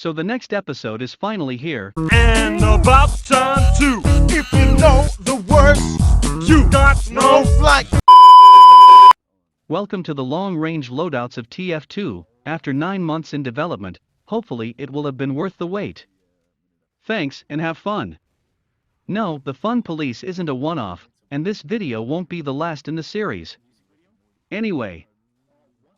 So the next episode is finally here. And about time too. If you know the words, you got no like. Welcome to the long-range loadouts of TF2. After 9 months in development, hopefully it will have been worth the wait. Thanks and have fun. No, the Fun Police isn't a one-off, and this video won't be the last in the series. Anyway,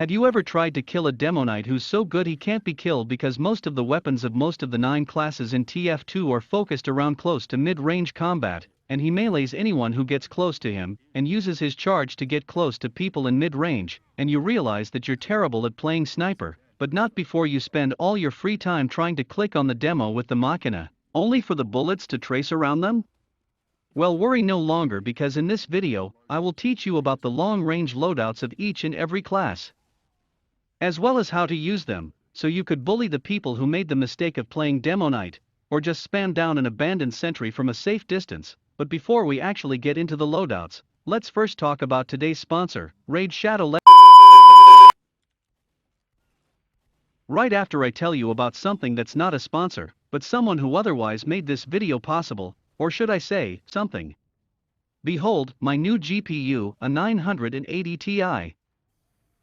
had you ever tried to kill a Demonite who's so good he can't be killed because most of the weapons of most of the 9 classes in TF2 are focused around close to mid-range combat, and he melees anyone who gets close to him, and uses his charge to get close to people in mid-range, and you realize that you're terrible at playing sniper, but not before you spend all your free time trying to click on the demo with the Machina, only for the bullets to trace around them? Well, worry no longer, because in this video, I will teach you about the long-range loadouts of each and every class, as well as how to use them, so you could bully the people who made the mistake of playing Demonite, or just spam down an abandoned sentry from a safe distance. But before we actually get into the loadouts, let's first talk about today's sponsor, Raid Shadow Legends. Right after I tell you about something that's not a sponsor, but someone who otherwise made this video possible, or should I say, something. Behold, my new GPU, a 980 Ti.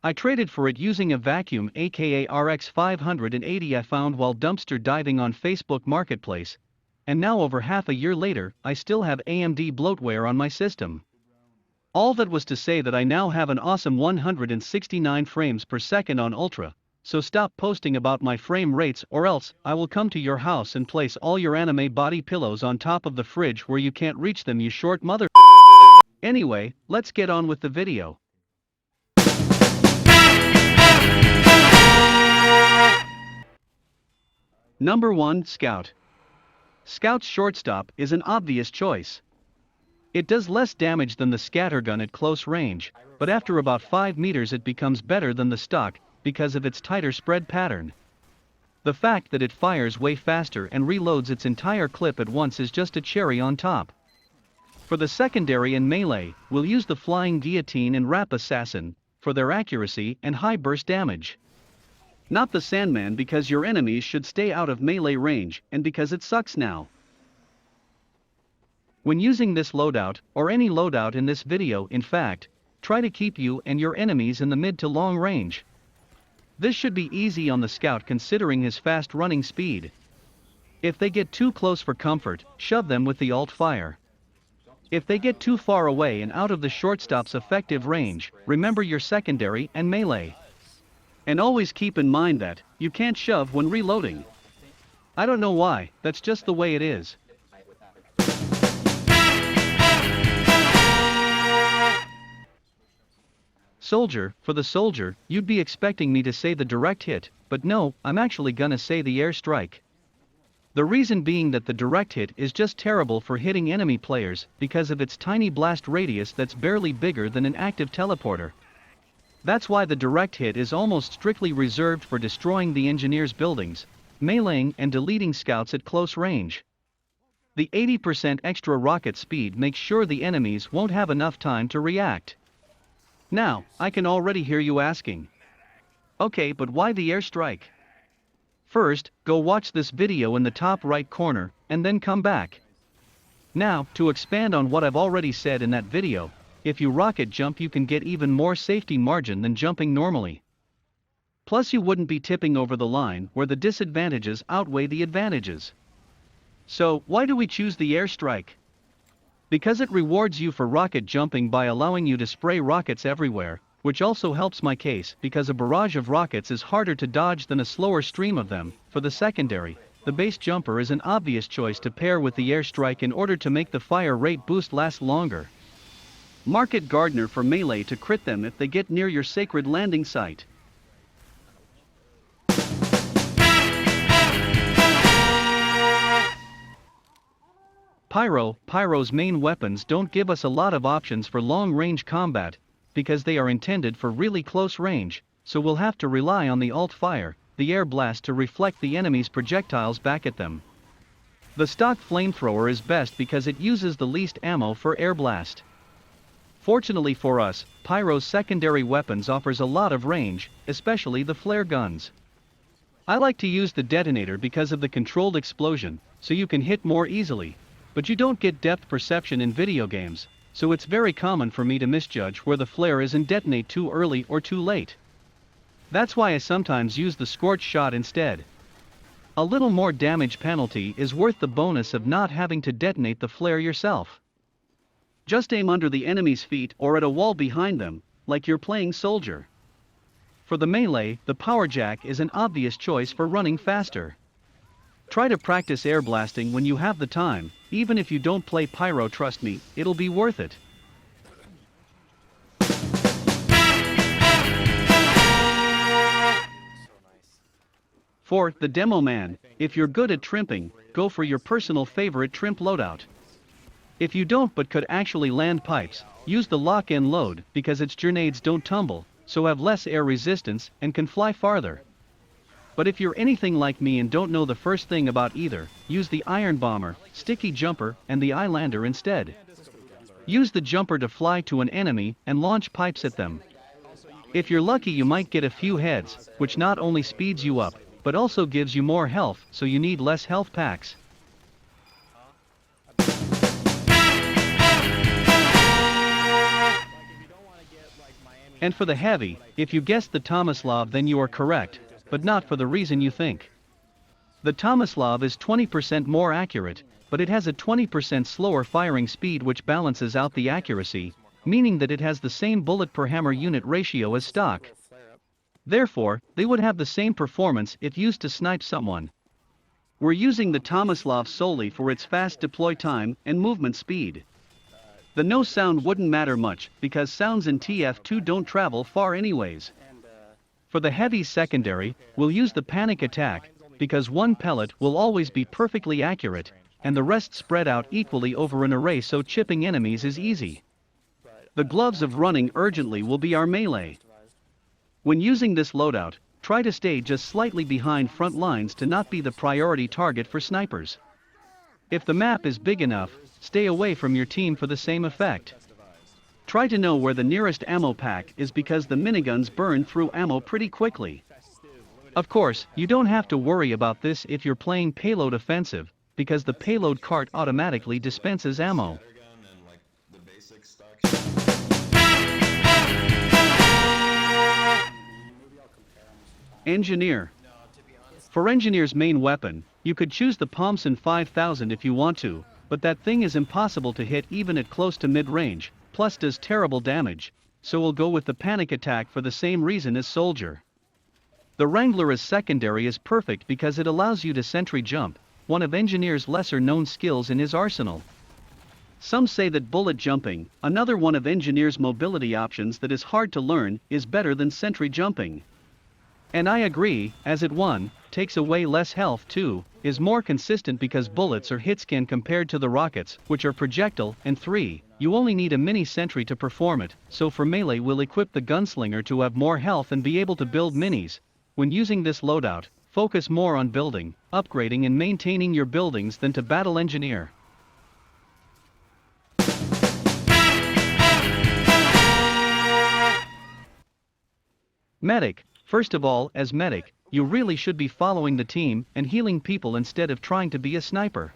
I traded for it using a vacuum aka RX 580 I found while dumpster diving on Facebook Marketplace, and now over half a year later, I still have AMD bloatware on my system. All that was to say that I now have an awesome 169 frames per second on Ultra, so stop posting about my frame rates or else I will come to your house and place all your anime body pillows on top of the fridge where you can't reach them, you short mother. Anyway, let's get on with the video. Number 1, Scout. Scout's shortstop is an obvious choice. It does less damage than the scattergun at close range, but after about 5 meters it becomes better than the stock because of its tighter spread pattern. The fact that it fires way faster and reloads its entire clip at once is just a cherry on top. For the secondary and melee, we'll use the Flying Guillotine and Rap Assassin for their accuracy and high burst damage. Not the Sandman, because your enemies should stay out of melee range, and because it sucks now. When using this loadout, or any loadout in this video in fact, try to keep you and your enemies in the mid to long range. This should be easy on the Scout considering his fast running speed. If they get too close for comfort, shove them with the alt fire. If they get too far away and out of the shortstop's effective range, remember your secondary and melee. And always keep in mind that you can't shove when reloading. I don't know why, that's just the way it is. Soldier, for the soldier, you'd be expecting me to say the direct hit, but no, I'm actually gonna say the airstrike. The reason being that the direct hit is just terrible for hitting enemy players because of its tiny blast radius that's barely bigger than an active teleporter. That's why the direct hit is almost strictly reserved for destroying the engineers' buildings, meleeing and deleting scouts at close range. The 80% extra rocket speed makes sure the enemies won't have enough time to react. Now, I can already hear you asking, okay, but why the airstrike? First, go watch this video in the top right corner, and then come back. Now, to expand on what I've already said in that video, if you rocket jump you can get even more safety margin than jumping normally. Plus you wouldn't be tipping over the line where the disadvantages outweigh the advantages. So, why do we choose the airstrike? Because it rewards you for rocket jumping by allowing you to spray rockets everywhere, which also helps my case because a barrage of rockets is harder to dodge than a slower stream of them. For the secondary, the base jumper is an obvious choice to pair with the airstrike in order to make the fire rate boost last longer. Market Gardener for melee to crit them if they get near your sacred landing site. Pyro's main weapons don't give us a lot of options for long-range combat, because they are intended for really close range, so we'll have to rely on the alt fire, the air blast, to reflect the enemy's projectiles back at them. The stock flamethrower is best because it uses the least ammo for air blast. Fortunately for us, Pyro's secondary weapons offers a lot of range, especially the flare guns. I like to use the detonator because of the controlled explosion, so you can hit more easily, but you don't get depth perception in video games, so it's very common for me to misjudge where the flare is and detonate too early or too late. That's why I sometimes use the scorch shot instead. A little more damage penalty is worth the bonus of not having to detonate the flare yourself. Just aim under the enemy's feet or at a wall behind them, like you're playing soldier. For the melee, the power jack is an obvious choice for running faster. Try to practice air blasting when you have the time, even if you don't play pyro, trust me, it'll be worth it. For the demo man, if you're good at trimping, go for your personal favorite trimp loadout. If you don't but could actually land pipes, use the lock-in load because its grenades don't tumble, so have less air resistance and can fly farther. But if you're anything like me and don't know the first thing about either, use the Iron Bomber, Sticky Jumper, and the Eyelander instead. Use the jumper to fly to an enemy and launch pipes at them. If you're lucky you might get a few heads, which not only speeds you up, but also gives you more health, so you need less health packs. And for the heavy, if you guessed the Tomislav then you are correct, but not for the reason you think. The Tomislav is 20% more accurate, but it has a 20% slower firing speed which balances out the accuracy, meaning that it has the same bullet per hammer unit ratio as stock. Therefore, they would have the same performance if used to snipe someone. We're using the Tomislav solely for its fast deploy time and movement speed. The no sound wouldn't matter much, because sounds in TF2 don't travel far anyways. For the heavy secondary, we'll use the panic attack, because one pellet will always be perfectly accurate, and the rest spread out equally over an array so chipping enemies is easy. The gloves of running urgently will be our melee. When using this loadout, try to stay just slightly behind front lines to not be the priority target for snipers. If the map is big enough, stay away from your team for the same effect. Try to know where the nearest ammo pack is because the miniguns burn through ammo pretty quickly. Of course, you don't have to worry about this if you're playing payload offensive, because the payload cart automatically dispenses ammo. Engineer. For Engineer's main weapon, you could choose the Pomson 5000 if you want to, but that thing is impossible to hit even at close to mid-range, plus does terrible damage, so we'll go with the panic attack for the same reason as Soldier. The Wrangler as secondary is perfect because it allows you to sentry jump, one of Engineer's lesser-known skills in his arsenal. Some say that bullet jumping, another one of Engineer's mobility options that is hard to learn, is better than sentry jumping. And I agree, as it 1, takes away less health 2, is more consistent because bullets are hitscan compared to the rockets, which are projectile, and 3, you only need a mini sentry to perform it, so for melee we'll equip the gunslinger to have more health and be able to build minis. When using this loadout, focus more on building, upgrading and maintaining your buildings than to battle Engineer. Medic. First of all, as medic, you really should be following the team and healing people instead of trying to be a sniper.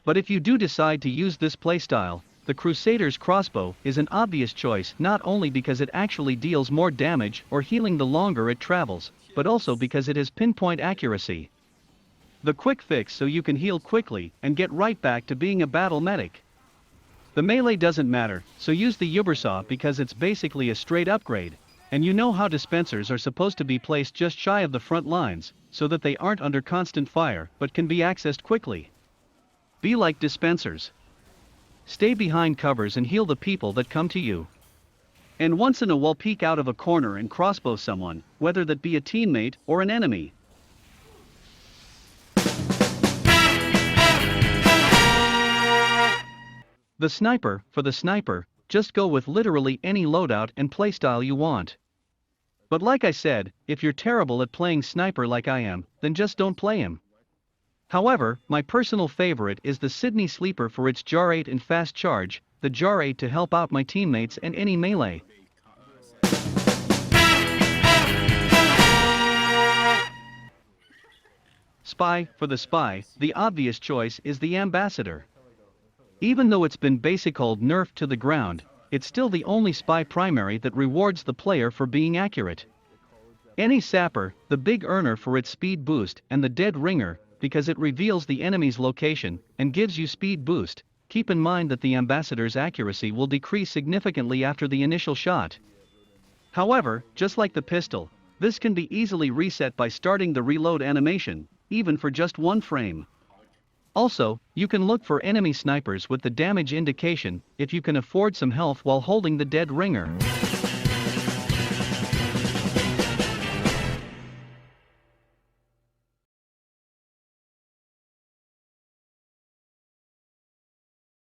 But if you do decide to use this playstyle, the Crusader's crossbow is an obvious choice not only because it actually deals more damage or healing the longer it travels, but also because it has pinpoint accuracy. The quick fix so you can heal quickly and get right back to being a battle medic. The melee doesn't matter, so use the Ubersaw because it's basically a straight upgrade. And you know how dispensers are supposed to be placed just shy of the front lines, so that they aren't under constant fire but can be accessed quickly. Be like dispensers. Stay behind covers and heal the people that come to you. And once in a while peek out of a corner and crossbow someone, whether that be a teammate or an enemy. The sniper. For the sniper, just go with literally any loadout and playstyle you want. But like I said, if you're terrible at playing sniper like I am, then just don't play him. However, my personal favorite is the Sydney Sleeper for its Jar 8 and fast charge, the Jar 8 to help out my teammates and any melee. Spy, for the spy, the obvious choice is the ambassador. Even though it's been basically nerfed to the ground, it's still the only spy primary that rewards the player for being accurate. Any sapper, the big earner for its speed boost, and the dead ringer, because it reveals the enemy's location and gives you speed boost. Keep in mind that the ambassador's accuracy will decrease significantly after the initial shot. However, just like the pistol, this can be easily reset by starting the reload animation, even for just one frame. Also, you can look for enemy snipers with the damage indication if you can afford some health while holding the dead ringer.